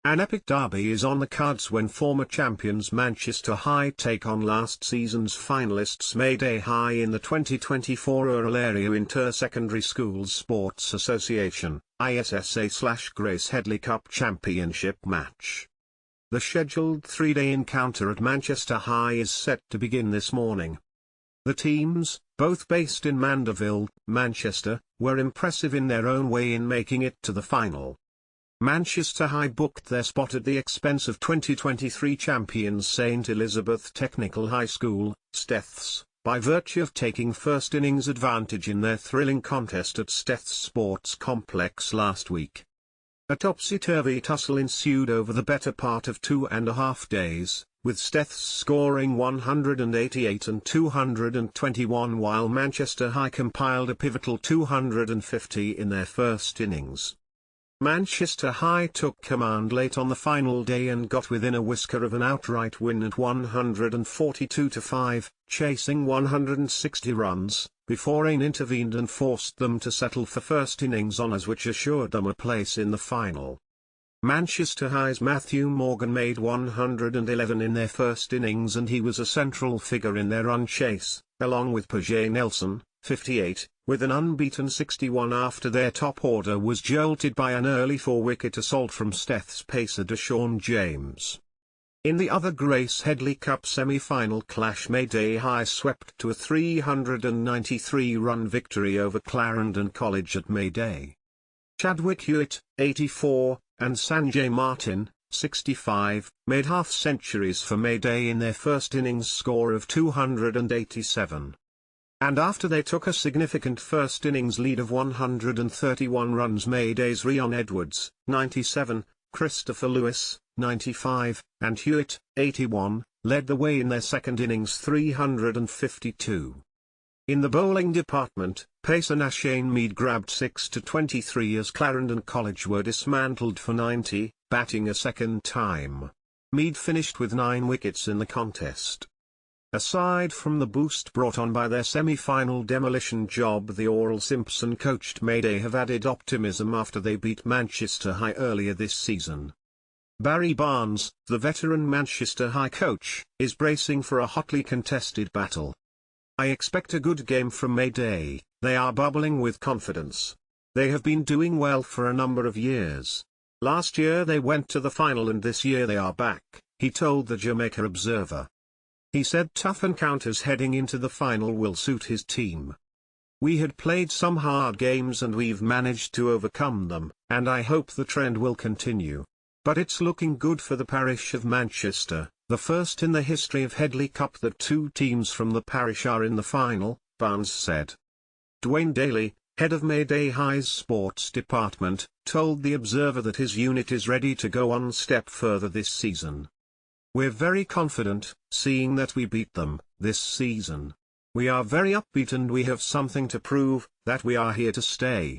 An epic derby is on the cards when former champions Manchester High take on last season's finalists Mayday High in the 2024 Rural Area Inter-Secondary Schools Sports Association (ISSA/Grace Headley Cup Championship match. The scheduled three-day encounter at Manchester High is set to begin this morning. The teams, both based in Mandeville, Manchester, were impressive in their own way in making it to the final. Manchester High booked their spot at the expense of 2023 champions St Elizabeth Technical High School, Steths, by virtue of taking first innings advantage in their thrilling contest at Steths Sports Complex last week. A topsy-turvy tussle ensued over the better part of 2.5 days, with Steths scoring 188 and 221 while Manchester High compiled a pivotal 250 in their first innings. Manchester High took command late on the final day and got within a whisker of an outright win at 142-5, chasing 160 runs, before rain intervened and forced them to settle for first innings honours which assured them a place in the final. Manchester High's Matthew Morgan made 111 in their first innings and he was a central figure in their run chase, along with Pajay Nelson, 58, with an unbeaten 61 after their top order was jolted by an early 4-wicket assault from Steths pacer Deshaun James. In the other Grace Headley Cup semi-final clash, Mayday High swept to a 393-run victory over Clarendon College at Mayday. Chadwick Hewitt, 84, and Sanjay Martin, 65, made half-centuries for Mayday in their first innings score of 287. And after they took a significant first innings lead of 131 runs, Mayday's Rion Edwards, 97, Christopher Lewis, 95, and Hewitt, 81, led the way in their second innings 352. In the bowling department, pacer Nashane Mead grabbed 6-23 as Clarendon College were dismantled for 90, batting a second time. Mead finished with 9 wickets in the contest. Aside from the boost brought on by their semi-final demolition job, the Oral Simpson-coached Mayday have added optimism after they beat Manchester High earlier this season. Barry Barnes, the veteran Manchester High coach, is bracing for a hotly contested battle. "I expect a good game from Mayday, they are bubbling with confidence. They have been doing well for a number of years. Last year they went to the final and this year they are back," he told the Jamaica Observer. He said tough encounters heading into the final will suit his team. "We had played some hard games and we've managed to overcome them, and I hope the trend will continue. But it's looking good for the parish of Manchester, the first in the history of Headley Cup that 2 teams from the parish are in the final," Barnes said. Dwayne Daly, head of Mayday High's sports department, told the Observer that his unit is ready to go one step further this season. "We're very confident, seeing that we beat them this season. We are very upbeat and we have something to prove, that we are here to stay.